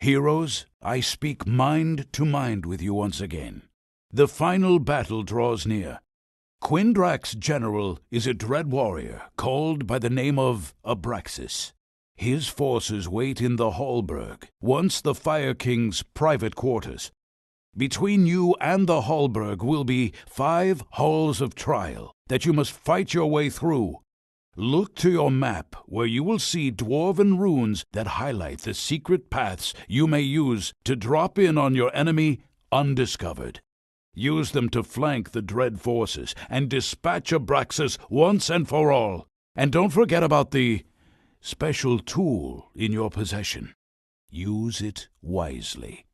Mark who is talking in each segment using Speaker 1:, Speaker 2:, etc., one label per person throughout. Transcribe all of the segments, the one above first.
Speaker 1: Heroes, I speak mind to mind with you once again. The final battle draws near. Qwindrak's general is a dread warrior called by the name of Abraxas. His forces wait in the Hallburg, once the Fire King's private quarters. Between you and the Hallburg will be 5 halls of trial that you must fight your way through. Look to your map, where you will see dwarven runes that highlight the secret paths you may use to drop in on your enemy undiscovered. Use them to flank the dread forces and dispatch Abraxas once and for all. And don't forget about the special tool in your possession. Use it wisely.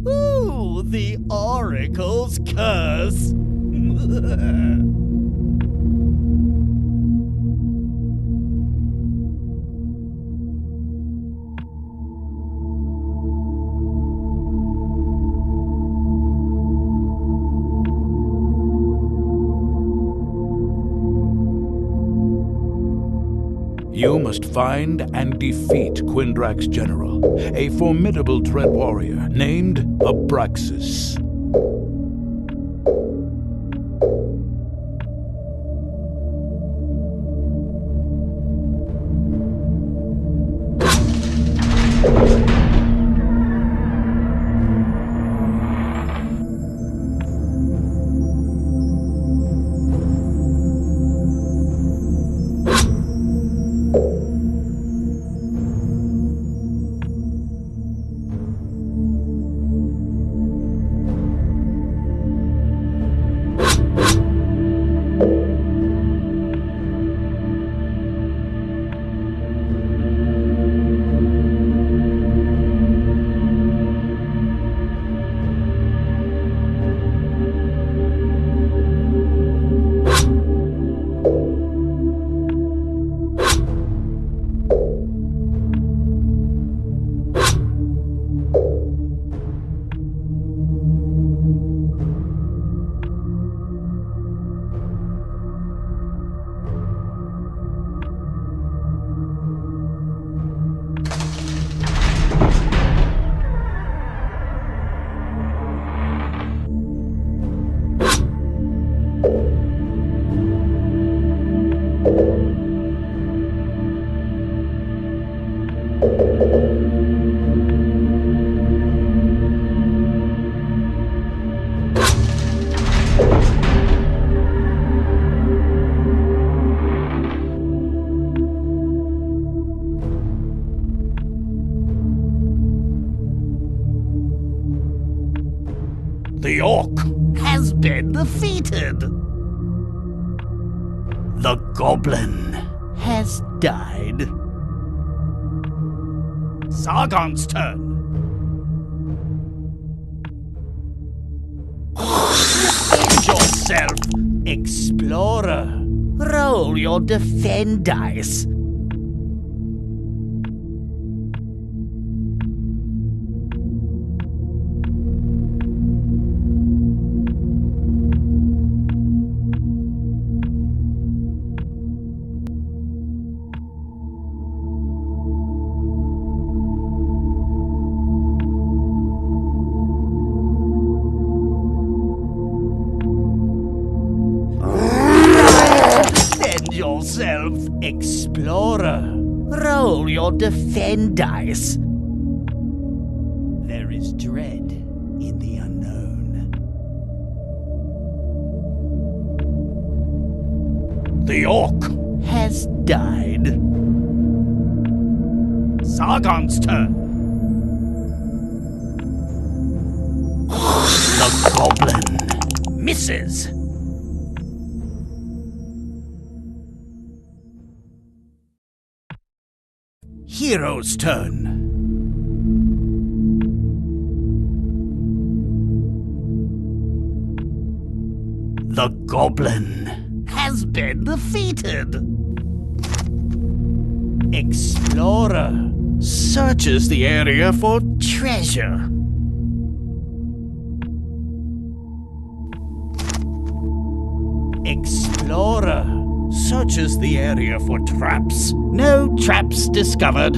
Speaker 2: Ooh, the Oracle's curse!
Speaker 1: You must find and defeat Qwindrak's general, a formidable dread warrior named Abraxas.
Speaker 2: The orc has been defeated. The goblin has died. Sargon's turn. Defend yourself, explorer. Roll your defend dice. Yourself, explorer. Roll your defend dice. There is dread in the unknown. The orc has died. Sargon's turn. The goblin misses. Hero's turn. The goblin has been defeated. Explorer searches the area for treasure. Explorer searches the area for traps. No traps discovered.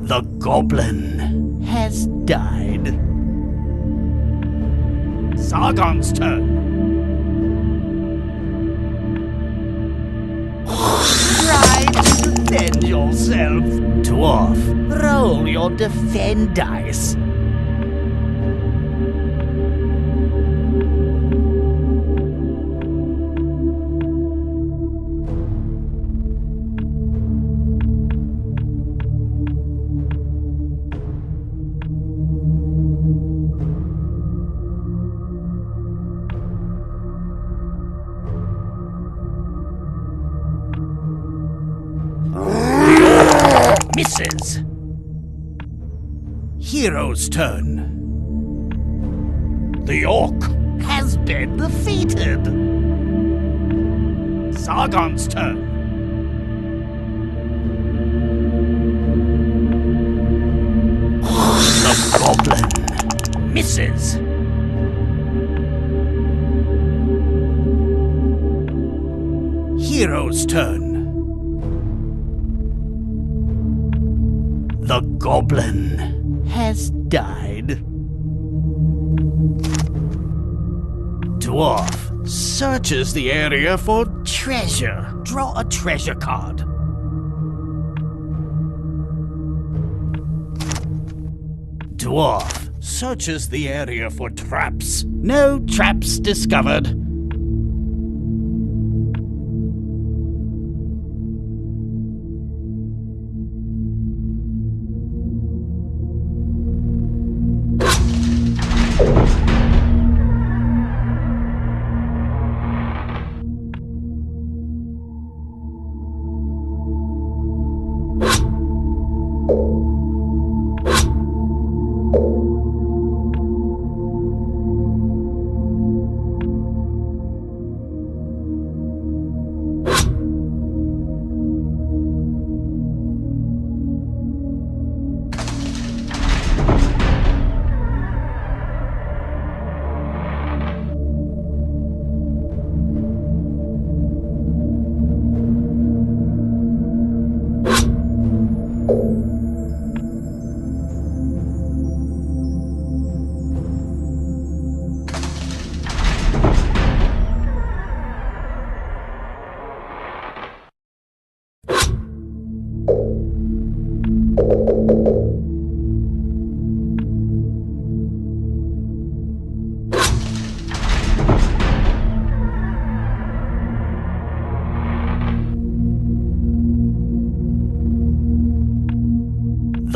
Speaker 2: The goblin has died. Sargon's turn. Try to defend yourself. Dwarf, roll your defend dice. Misses. Hero's turn. The orc has been defeated. Sargon's turn. The goblin misses. Hero's turn. The goblin has died. Dwarf searches the area for treasure. Draw a treasure card. Dwarf searches the area for traps. No traps discovered.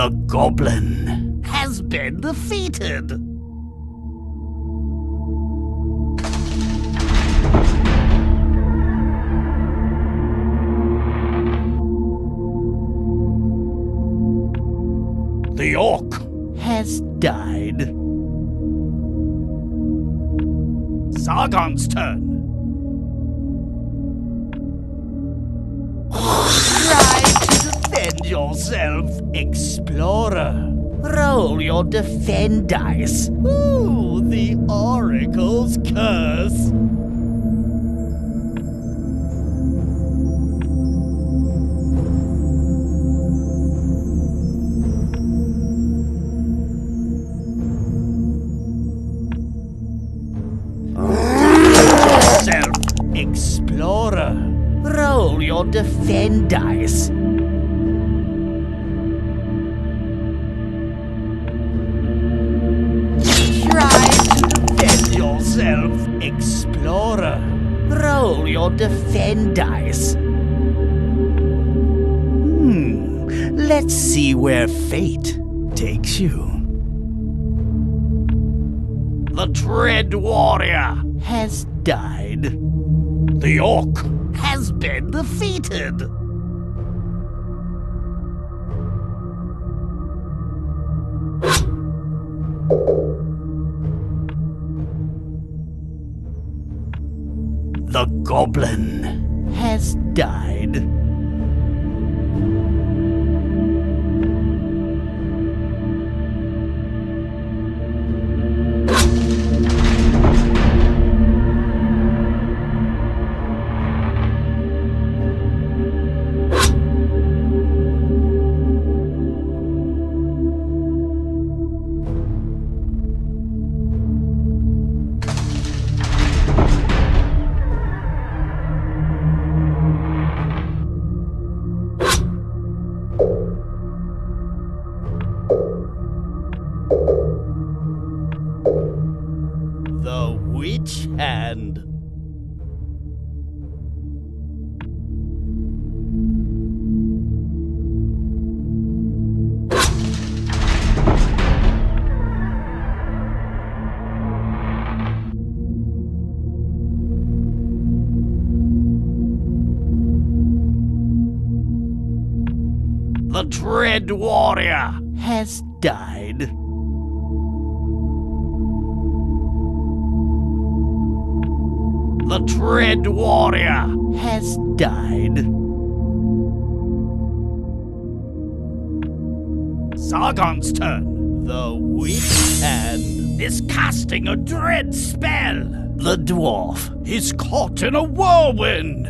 Speaker 2: The goblin has been defeated. The orc has died. Sargon's turn. Try to defend yourself, explorer. Roll your defend dice. Ooh, the oracle's curse. Explorer, roll your defend dice. Try to defend yourself. yourself, explorer. Roll your defend dice. Let's see where fate takes you. The Dread Warrior has died. The Orc has been defeated. The Goblin has died. The Witch Hand. The Dread Warrior has died. The Dread Warrior has died. Sargon's turn. The Witch Hand is casting a dread spell. The Dwarf is caught in a whirlwind.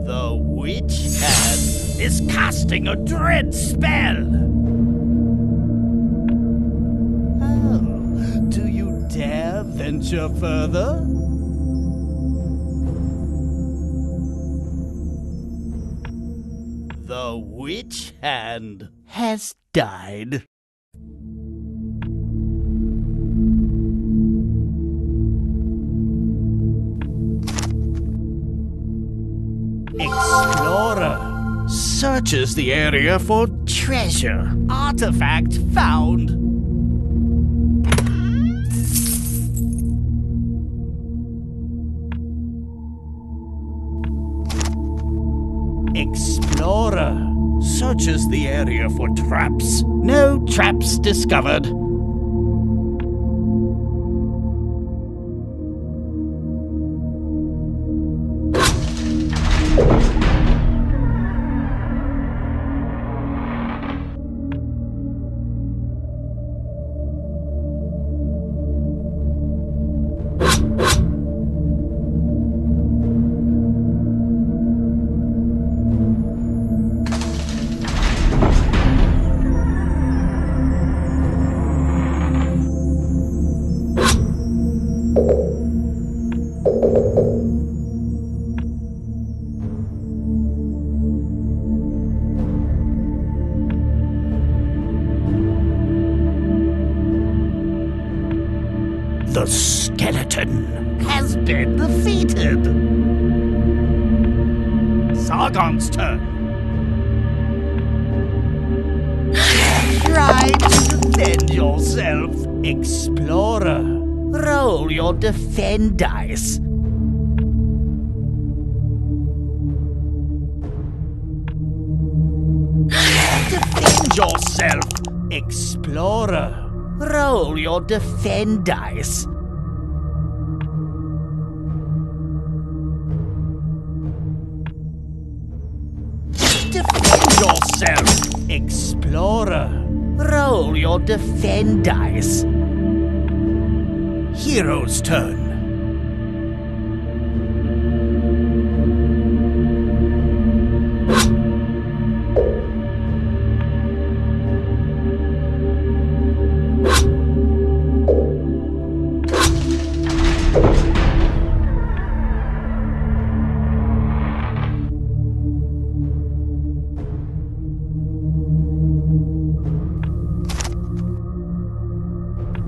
Speaker 2: The Witch Hand is casting a dread spell. Oh, do you dare venture further? The Witch Hand has died. Explorer searches the area for treasure. Artifact found. Explorer searches the area for traps. No traps discovered. The skeleton has been defeated. Sargon's turn. Try to defend yourself, explorer. Roll your defend dice. Defend yourself, explorer. Roll your defend dice. Defend yourself, explorer. Roll your defend dice. Hero's turn.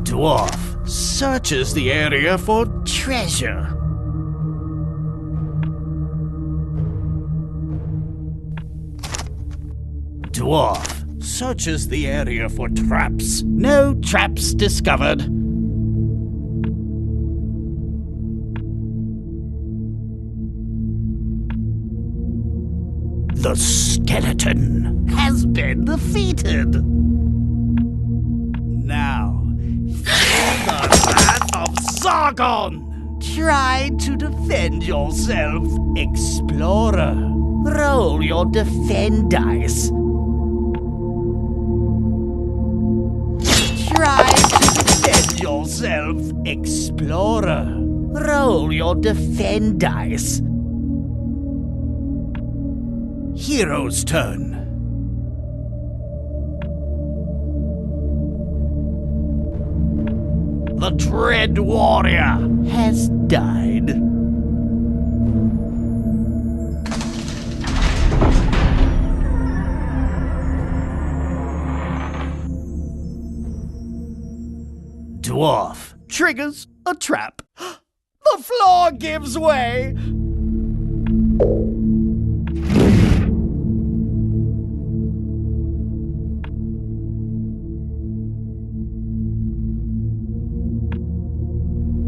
Speaker 2: Dwarf searches the area for treasure. Dwarf searches the area for traps. No traps discovered. The skeleton has been defeated. Now, feel the wrath of Sargon. Try to defend yourself, explorer. Roll your defend dice. Try to defend yourself, explorer. Roll your defend dice. Hero's turn. The Dread Warrior has died. Dwarf triggers a trap. The floor gives way.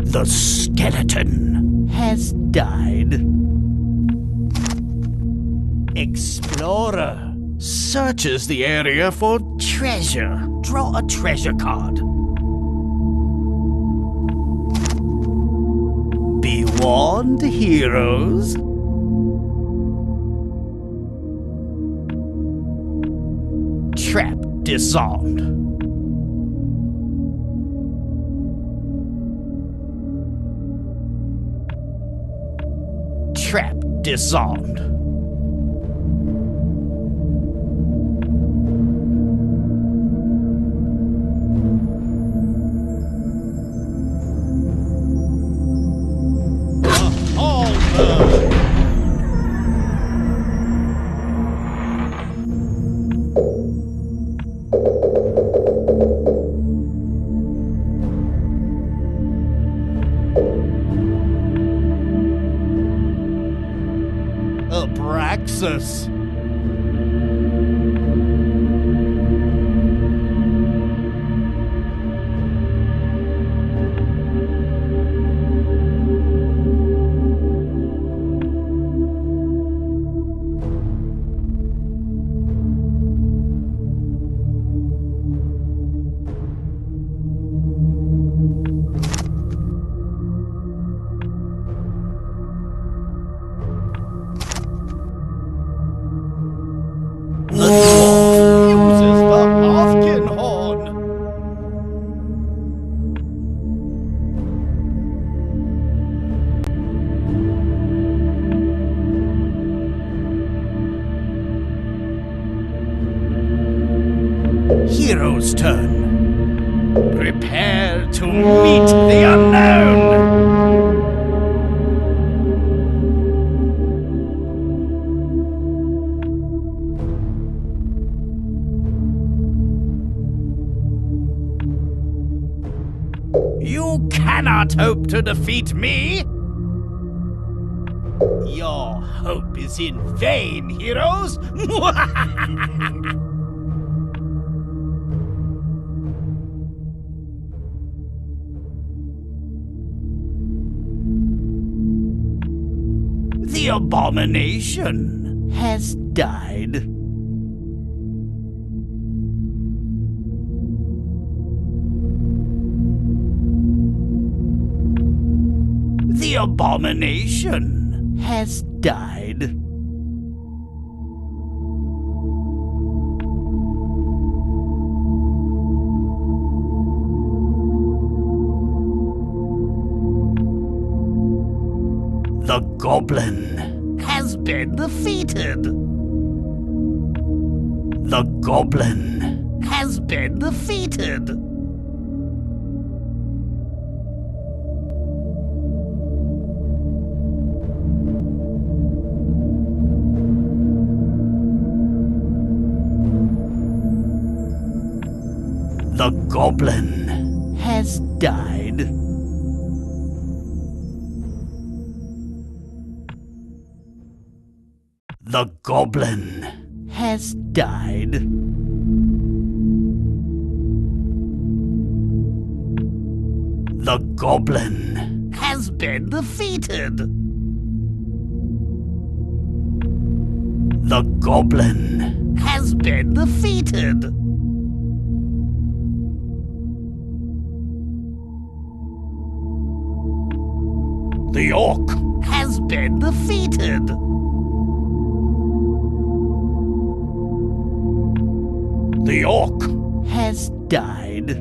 Speaker 2: The skeleton has died. Explorer searches the area for treasure. Draw a treasure card. Be warned, heroes. Trap disarmed. Trap disarmed. Hallburg. Abraxas. The dwarf uses the Hearthkin Horn. Hero's turn. Prepare to meet the unknown. You cannot hope to defeat me! Your hope is in vain, heroes! The abomination has died. The abomination has died. The goblin has been defeated. The goblin has been defeated. The goblin has died. The goblin has died. The goblin has been defeated. The goblin has been defeated. The orc has been defeated. The orc has died.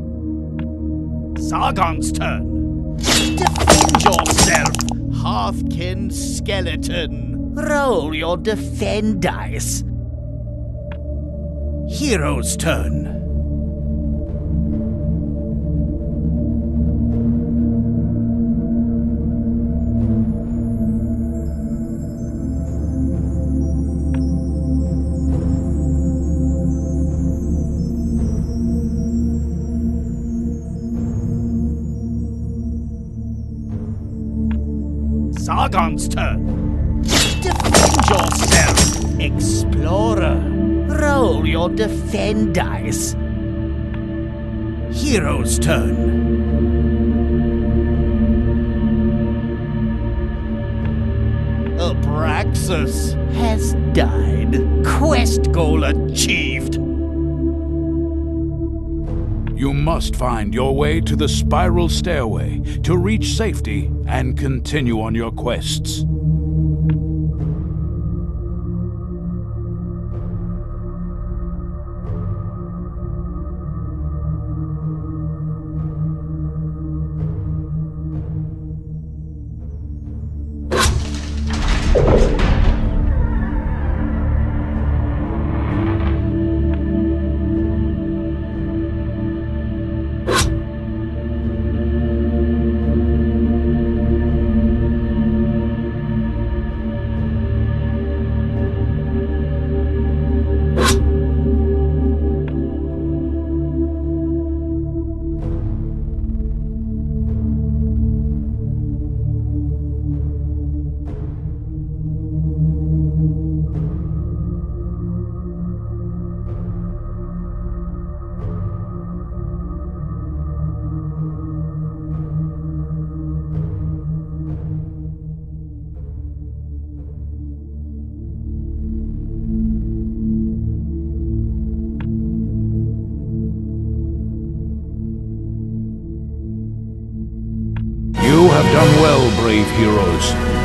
Speaker 2: Sargon's turn. Defend yourself, Hearthkin skeleton. Roll your defend dice. Hero's turn. Sargon's turn. Defend yourself, explorer. Roll your defend dice. Hero's turn. Abraxas has died. Quest goal achieved.
Speaker 1: You must find your way to the spiral stairway to reach safety and continue on your quests. You have done well, brave heroes.